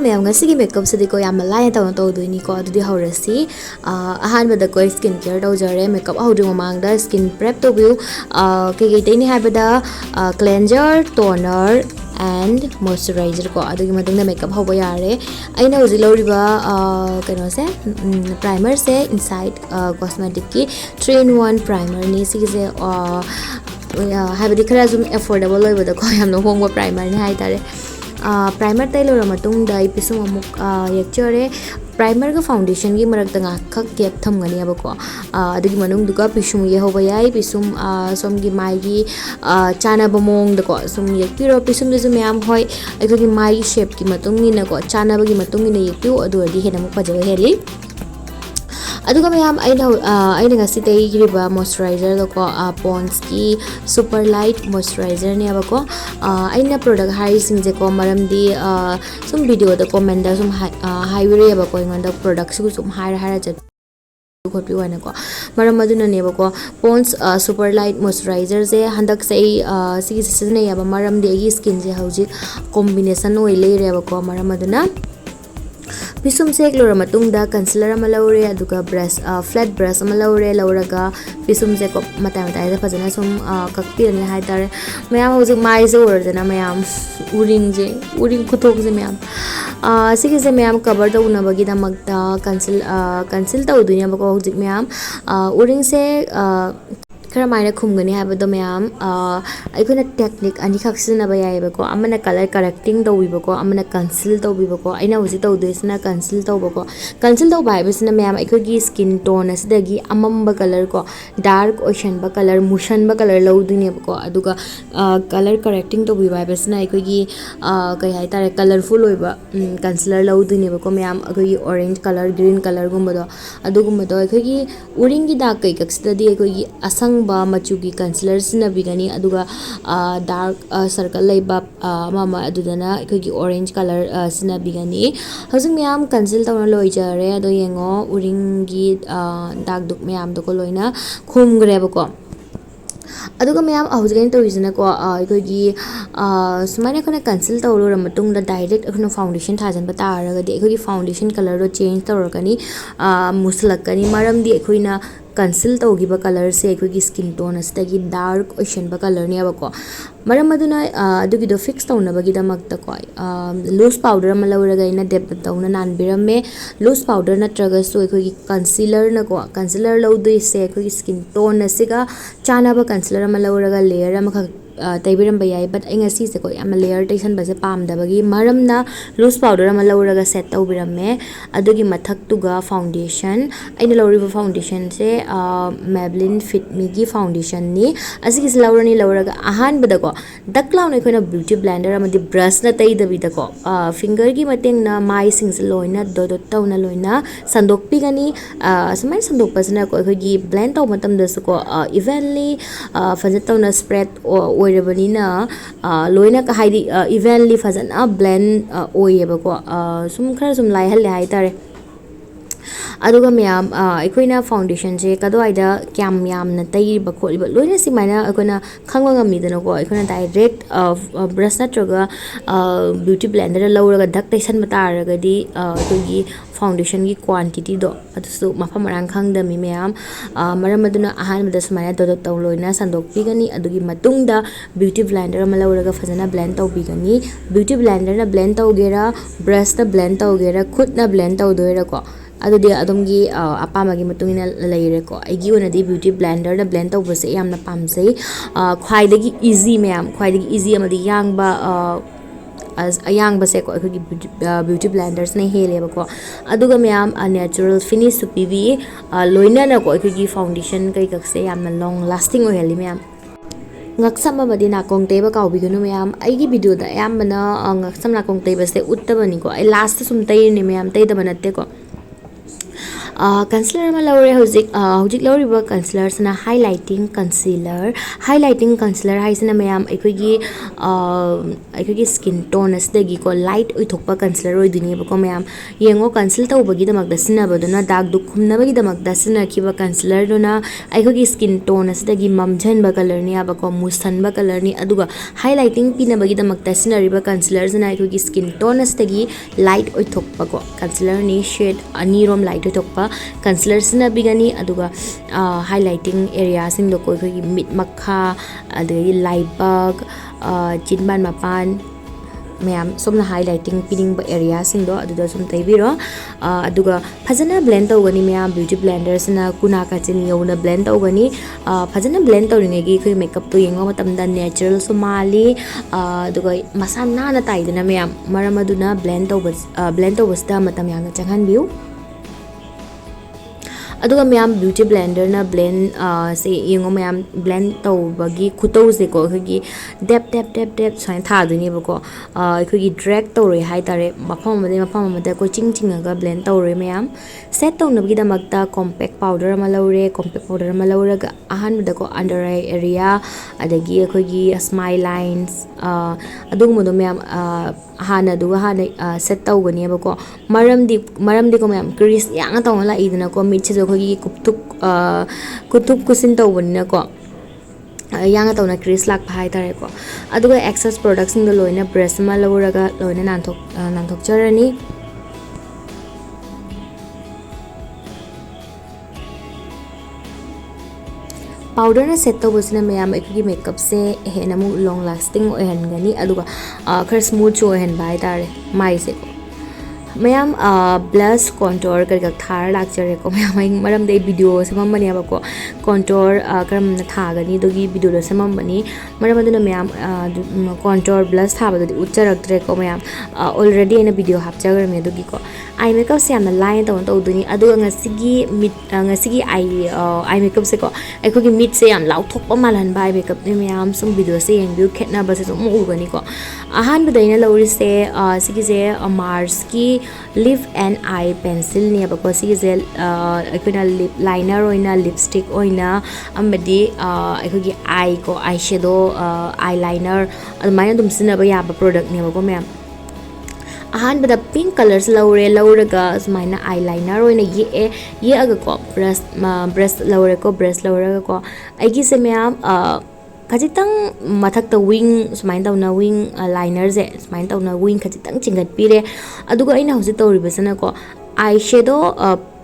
ma'am ngasi makeup se ko yam lai ta to do ni ko adu di horasi ahan bada ko skin care do jare makeup haudu mamang da skin prep to view ke te ni habada cleanser toner and moisturizer ko adu gi matung da makeup hoba yare aina hoji loriba kano se primer se inside cosmetic ki 3 in 1 primer ni si se habadi khara zum affordable loiba da ko yam no hongba primer ni hai tare primer tay lo matung da ipisum amuk yekchore primer ga foundation gi marak tanga khak gap tham ngani abako adigi manung duka pisum ye hoba yai pisum som gi mai gi chana bamong da ko sum yekpiro pisum du myam hoi aigi mai shape gi matung ni na ko chana ba gi matung ni yekpiu adu adi hena muk pajaga heli aduga ma'am aina ngasi tei riba moisturizer lo ko Pond's ki super light moisturizer ne abako aina product hai sing je ko maram di sum video da comment da sum highway abako ingonda product su sum hara chat khotpi wana ko maram aduna ne bako Pond's super light moisturizer je handak sei si season ne yaba maram di gi skin je hauji combination oi le re bako maram aduna pisum se klora matung da concealer ama laure aduga brush flat brush ama lauraga pisum se ko mata da fajana sum kakpi ni hai tare mayam hoji mai se ordana mayam uring kuthok je mayam sigi se mayam cover da una bagi da magda conceal ta udunya bako hoji mayam uring se karamna khumgani habado mayam aikona technique ani khak sinaba yaibako amana color correcting tawibako amana conceal tawibako aina hoji tawdesna conceal tawbako conceal taw baibisna mayam aikogi skin tone asidagi amamba color ko dark ocean ba color mushan ba color lawdune bako aduga color correcting tawi baibisna aikogi kai hai tare colorful oiba concealer lawdune bako mayam aikogi orange color green color gumbado adugumado aikogi uring gi da kai kaksidadi aikogi asang ba machugi concealer sina bigani aduga dark circle laiba mama adudana aikogi orange color sina bigani hojing myam conceal tawna loijare ado yengo uringi dark duk myam do ko loina khumgre bako aduga ma'am हौजगन तौरिजना को अखोगी सुमाइना खना conceal तौरो मतुंग दा direct अखनो foundation थाजन बता आरगदी अखोगी foundation colour रो change तौरकनी मुसलकनी मरम दी अखोइना conceal तौगिबा colour से अखोगी स्किन टोन असतगी डार्क ओशन बा कलर ने अबको मरम अदुना अदुगी दो फिक्स तौनबगी दमकता को लूज पाउडर म लौरगा इना डेप तौना नानबिरमे लूज पाउडर नत्रगा सो अखोगी कंसीलर न को कंसीलर लौदुइ से अखोगी स्किन टोन असिगा चानाबा कंसीलर म लौरगा लेयर अमखा तैबिरम बयाई but I ngasi se ko am layer tation base pam dabagi maramna loose powder am lawraga set tawbirame adugi mathak tuga foundation aina lawriba foundation se Maybelline Fit Me gi foundation ni asigi lawrani lawraga ahan badako daklaw na koina beauty blender amadi brush na tai dabi dako finger gi mateng na mai sing se loina dot tawna loina sandok pigani samai sandok pasna ko gi blend taw matam da ko evenly fazat tawna spread oirabanina loina ka haidi evenly fazana blend oyebako sum khara sum lai hal hai tare aduga myam aikoina foundation je kadoida kyam yam na tai ba kholiba loina simaina aikoina khangwa ngami dana ko aikoina direct brush natroga beauty blender lawraga dak tation mata aragadi togi foundation gi quantity do adu mafam rang khangda mi myam maram aduna ahan mada sumaina do taw loina sandok pigani adugi matungda beauty blender ma lawraga fazana blend taw bigani beauty blender na blend taw gera brush na blend taw gera khut na blend taw doira ko adudi adumgi apamagi matungina leire ko aigi onadi beauty blender na blend tawbase yamna pamsei khwaidagi easy myam khwaidagi easy amadi yangba as ayang base ko akogi beauty blenders na hele bako aduga myam natural finish su pibi loina na ko akogi foundation kai kakse yamna long lasting oheli myam ngaksam amadi na kong teba ka ubigunu myam aigi video da yamna ngaksam na kong teba se uttabani ko ai last sum tai ni myam tai da banatte ko concealer ama laure hojik lauriba concealer sana highlighting concealer haisina mayam aikogi skin tone asdagi ko light uithokpa concealer oiduni ba ko mayam yengo conceal tawbagi damak dasina baduna dag duk khumna bagi damak dasina kiba concealer dona aikogi skin tone asdagi mamjhan ba color ni aba ko mustan ba color ni aduga highlighting pina bagi damak dasina riba concealer sana aikogi skin tone asdagi light uithokpa ko concealer ni shade ani rom light uithokpa concealer sana bigani aduga highlighting area sing do ko aikogi mid makha adagi laibag chinban mapan mayam somna highlighting pinning ba area sing do aduda sum taibiro aduga phajana blend tawgani mayam beauty blender sina kuna ka chin yona blend tawgani phajana blend tawringe gi khoi makeup to yengo matamda natural somali aduga masana na taidana mayam maramaduna blend tawbasta matam yana changhan biu aduga mayam beauty blender na blend se yengo mayam blend tawbagi khutau se ko khigi dep sain tha duni ba ko khigi drag tawre hai tare mafam amade ko ching ga blend tawre mayam set tawnabgi damakta compact powder ma lauraga ahan da ko under eye area adagi khigi smile lines adugum do mayam hana set tawgani ba ko maramdi ko mayam crease yang tawna la idina ko mit che khigi kutup kusin tawbani ko yang tawna crease lak phai tare ko aduga excess products in the loina brush ma lauraga loina nanthok charani powder na set tawbasina mayam ekigi makeup se henamu long lasting ohengani aduga khar smooth cho ohen bai tare mai se ko mayam blush contour karga thar lakchare ko mayam maram dei video samam mani aba ko contour karamna thagani dogi video lo samam mani maram aduna mayam contour blush thaba dodi ucharaktre ko mayam already ena video hapchagar me dogi ko eye makeup se amna line to duni adu ngasigi eye makeup se ko ai ko mid se am lau thok pa malan bai makeup ni mayam sum video se yengbiyu khetna ba se sum ugani ko ahan badaina lori se sigi se mars ki lip and eye pencil ni ba ko sigi se aikona lip liner oina lipstick oina amadi aikogi eye ko eyeshadow eyeliner almaya dum sina ba ya ba product ni ba ko mayam ahan bada pink colors lauraga smaina eyeliner oina ye aga ko brush lauraga ko aigi se mayam khajitang mathak ta wing smain tawna wing liner je smain tawna wing khajitang chingat pire aduga aina hoji tawribasana ko eyeshadow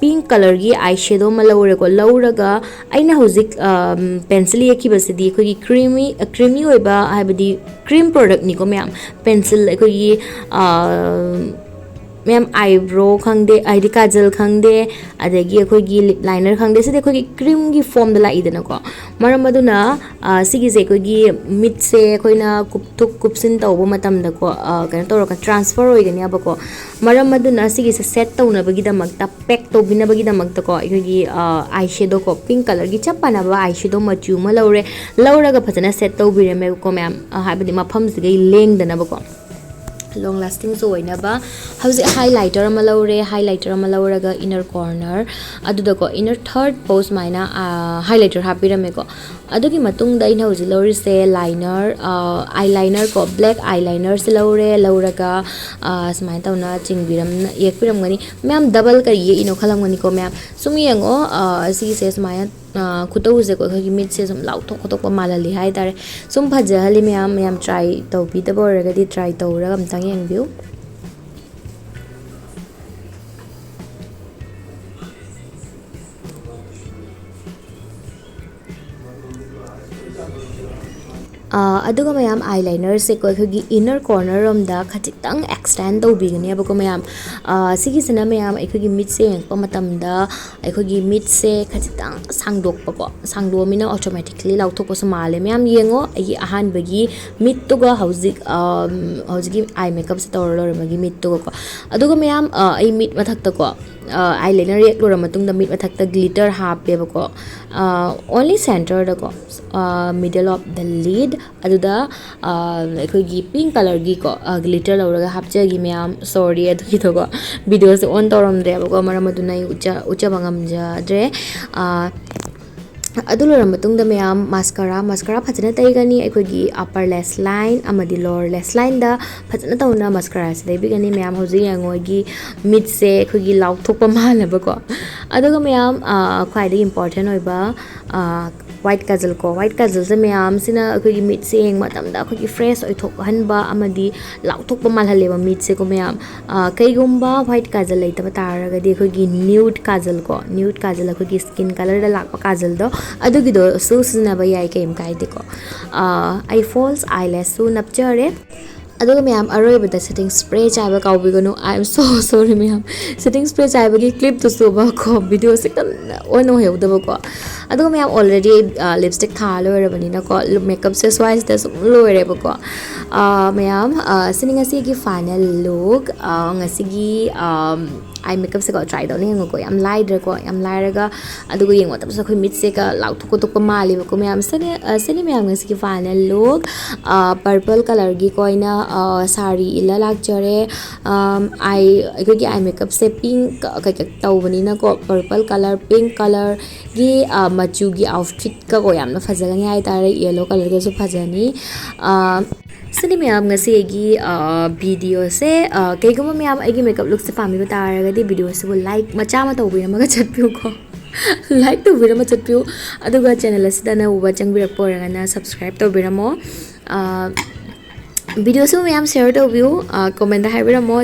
pink color gi eyeshadow ma lauraga aina hojik pencil yakibasidi khoi creamy oiba habadi cream product ni ko mayam pencil khoi mayam eyebrow khangde id kajal khangde adagi khoi lip liner khangde se khoi cream gi form da la idana ko maram aduna sigi je khoi mid se khoina kupsin tawbo matam da ko kan to ka transfer oigani abako maram aduna sigi se set tawna bagi da magta pack to bina bagi da magta ko khoi eyeshadow ko pink color gi chapana ba eyeshadow machu ma lauraga phajana set to bire me ko mayam habadi mafam sigai leng dana ba ko long lasting so oina ba hausi highlighter ma lauraga inner corner aduda ko inner third pose maina highlighter hapirame ko adugi matung da ina hausi lori se liner eyeliner ko black eyeliner se lauraga smai tawna chingbiram yekpiram gani ma'am double ka ye ino khalam gani ko ma'am sumi yango sigi se smai khutau je ko khagi mid se sum lauthok khotok pa malali hai tare sum phajahali ma'am try to bi da borga di try to ra am tang yengbiyu aduga mayam eyeliner se ko khagi inner corner rom da khachitang extend to bigani abako mayam sigi sana mayam khagi mid se pa matam da khagi mid se khachitang sangdok pa ko sangdo mina automatically lauthok ko samale mayam yengo ai ahan bagi mid to ga hauzik eye makeup se tor magi mid to ko aduga mayam ai mid mathak ta ko eyeliner ꯌꯦꯛ ꯂꯣꯏꯔ ꯃꯇꯨꯡꯗ ꯃꯤꯠ ꯃꯊꯛꯇ glitter ꯍꯥꯞꯄꯦꯕꯀꯣ only center ꯗꯀꯣ middle of the lid ꯑꯗꯨꯗ ꯑꯩꯈꯣꯏꯒꯤ pink color ꯒꯤ ꯀꯣ glitter ꯂꯧꯔꯒ ꯍꯥꯞꯆꯒꯤ ꯃꯌꯥꯝ sorry ꯑꯗꯨꯒꯤꯗꯣꯀꯣ ꯚꯤꯗꯤꯑꯣꯁꯦ ꯑꯣꯟ ꯇꯧꯔꯝꯗ꯭ꯔꯦꯕꯀꯣ ꯃꯔꯝ ꯑꯗꯨꯅ ꯑꯩ ꯎꯠꯆꯕ ꯉꯝꯖꯗ꯭ꯔꯦ ꯑꯗꯨ ꯂꯣꯏꯔ ꯃꯇꯨꯡꯗ ꯃꯌꯥꯝ mascara ꯐꯖꯅ ꯇꯩꯒꯅꯤ ꯑꯩꯈꯣꯏꯒꯤ upper lash line ꯑꯃꯗꯤ lower lash line ꯗ ꯐꯖꯅ ꯇꯧꯅ mascara ꯁꯦ ꯇꯩꯕꯤꯒꯅꯤ ꯃꯌꯥꯝ ꯍꯧꯖꯤꯛ ꯌꯦꯡꯉꯣ ꯑꯩꯒꯤ ꯃꯤꯠꯁꯦ ꯑꯩꯈꯣꯏꯒꯤ ꯂꯥꯎꯊꯣꯛꯄ ꯃꯥꯜꯂꯦꯕꯀꯣ ꯑꯗꯨꯒ ꯃꯌꯥꯝ ꯈ꯭ꯋꯥꯏꯗꯒꯤ important ꯑꯣꯏꯕ white kajal ꯀꯣ white kajal ꯁꯦ ꯃꯌꯥꯝꯁꯤꯅ ꯑꯩꯈꯣꯏꯒꯤ ꯃꯤꯠꯁꯦ ꯌꯦꯡꯕ ꯃꯇꯝꯗ ꯑꯩꯈꯣꯏꯒꯤ fresh ꯑꯣꯏꯊꯣꯛꯍꯟꯕ ꯑꯃꯗꯤ ꯂꯥꯎꯊꯣꯛꯄ ꯃꯥꯜꯍꯜꯂꯦꯕ ꯃꯤꯠꯁꯦ ꯀꯣ ꯃꯌꯥꯝ ꯀꯩꯒꯨꯝꯕ white kajal ꯂꯩꯇꯕ ꯇꯥꯔꯒꯗꯤ ꯑꯩꯈꯣꯏꯒꯤ nude kajal ꯀꯣ nude kajal ꯑꯩꯈꯣꯏꯒꯤ skin color ꯗ ꯂꯥꯛꯄ kajal ꯗꯣ ꯑꯗꯨꯒꯤꯗꯣ ꯁꯨ ꯁꯤꯖꯤꯟꯅꯕ ꯌꯥꯏ ꯀꯩꯝ ꯀꯥꯏꯗꯦꯀꯣ ꯑꯩ false eyelash ꯁꯨ ꯅꯞꯆꯔꯦ ꯑꯗꯨꯒ ꯃꯌꯥꯝ ꯑꯔꯣꯏꯕꯗ setting spray ꯆꯥꯏꯕ ꯀꯥꯎꯕꯤꯒꯅꯨ I am so sorry ꯃꯌꯥꯝ setting spray ꯆꯥꯏꯕꯒꯤ ꯀ꯭ꯂꯤꯞꯇꯨꯁꯨ ꯀꯣ ꯚꯤꯗꯤꯑꯣꯁꯦ ꯑꯣꯟ ꯑꯣꯏꯍꯧꯗꯕꯀꯣ ꯑꯗꯨꯒ ꯃꯌꯥꯝ already lipstick ꯊꯥ ꯂꯣꯏꯔꯕꯅꯤꯅꯀꯣ ꯃꯦꯀꯞꯁꯦ ꯁ꯭ꯋꯥꯏꯁꯤꯗ ꯁꯨꯝ ꯂꯣꯏꯔꯦꯕꯀꯣ ꯃꯌꯥꯝ ꯁꯤꯅꯤ ꯉꯁꯤꯒꯤ final look ꯉꯁꯤꯒꯤ ꯑꯥꯏ ꯃꯦꯀꯞꯁꯦꯀꯣ ꯇ꯭ꯔꯥꯏ ꯇꯧꯅ ꯌꯦꯡꯉꯣꯀꯣ ꯌꯥꯝ ꯂꯥꯏꯗ꯭ꯔꯦꯀꯣ ꯌꯥꯝ ꯂꯥꯏꯔꯒ ꯑꯗꯨꯒ ꯌꯦꯡꯕ ꯃꯇꯝꯗꯁꯨ ꯑꯩꯈꯣই ꯃꯤꯠꯁꯦꯒ ꯂꯥꯎꯊꯣꯛꯄ ꯃꯥꯜꯂꯦꯕꯀꯣ ꯃꯌꯥꯝ ꯁꯤꯅꯤ ꯃꯌꯥꯝ ꯉꯁꯤꯒꯤ ꯐꯥꯏꯅꯦꯜ ꯂꯨꯛ ꯄꯔꯄꯜ ꯀꯂꯔꯒꯤ ꯀꯣꯏꯅ ꯁꯥꯔꯤ ꯏꯜꯂ ꯂꯥꯛꯆꯔꯦ ꯑꯩꯈꯣꯏꯒꯤ ꯑꯥꯏ ꯃꯦꯀꯞꯁꯦ ꯄꯤꯡꯛ ꯀꯩꯀꯩ ꯇꯧꯕꯅꯤꯅꯀꯣ ꯄꯔꯄꯜ ꯀꯂꯔ ꯄꯤꯡꯛ ꯀꯂꯔꯒꯤ ꯃꯆꯨꯒꯤ ꯑꯥꯎꯠꯐꯤꯠꯀꯀꯣ ꯌꯥꯝꯅ ꯐꯖꯒꯅꯤ ꯍꯥꯏꯇꯥꯔꯦ ꯌꯦꯜꯂꯣ ꯀꯂꯔꯒꯁꯨ ꯐꯖꯅꯤ ꯁꯤꯅꯤ ꯃꯌꯥꯝ ꯉꯁꯤ ꯑꯩꯒꯤ ꯚꯤꯗꯤꯑꯣꯁꯦ ꯀꯩꯒꯨꯝꯕ ꯃꯌꯥꯝ ꯑꯩꯒꯤ ꯃꯦꯀꯞ ꯂꯨꯛꯁꯦ ꯄꯥꯝꯕꯤꯕ ꯇꯥꯔꯒꯗꯤ ꯚꯤꯗꯤꯑꯣꯁꯤꯕꯨ ꯂꯥꯏꯛ ꯃꯆꯥ ꯑꯃ ꯇꯧꯕꯤꯔꯝꯃꯒ ꯆꯠꯄꯤꯌꯨꯀꯣ ꯂꯥꯏꯛ ꯇꯧꯕꯤꯔꯝꯃ ꯆꯠꯄꯤꯌꯨ ꯑꯗꯨꯒ ꯆꯦꯅꯦꯜ ꯑꯁꯤꯗ ꯑꯅꯧꯕ ꯆꯪꯕꯤꯔꯛꯄ ꯑꯣꯏꯔꯒꯅ ꯁꯕꯁꯀ꯭ꯔꯥꯏꯕ ꯇꯧꯕꯤꯔꯝꯃꯣ ꯚꯤꯗꯤꯑꯣꯁꯨ ꯃꯌꯥꯝ ꯁꯦꯌꯔ ꯇꯧꯕꯤꯌꯨ ꯀꯣꯃꯦꯟꯗ ꯍꯥꯏꯕꯤꯔꯝꯃꯣ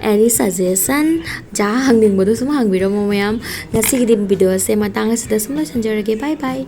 ꯑꯦꯅꯤ ꯁꯖꯦꯁꯟ ꯍꯪꯅꯤꯡꯕꯗꯨ ꯁꯨꯝ ꯍꯪꯕꯤꯔꯝꯃꯣ ꯃꯌꯥꯝ ꯉꯁꯤꯒꯤꯗꯤ ꯚꯤꯗꯤꯑꯣꯁꯦ ꯃꯇꯥꯡ ꯑꯁꯤꯗ ꯁꯨꯝ ꯂꯣꯏꯁꯤꯟꯖꯔꯒꯦ ꯕꯥꯏ ꯕꯥꯏ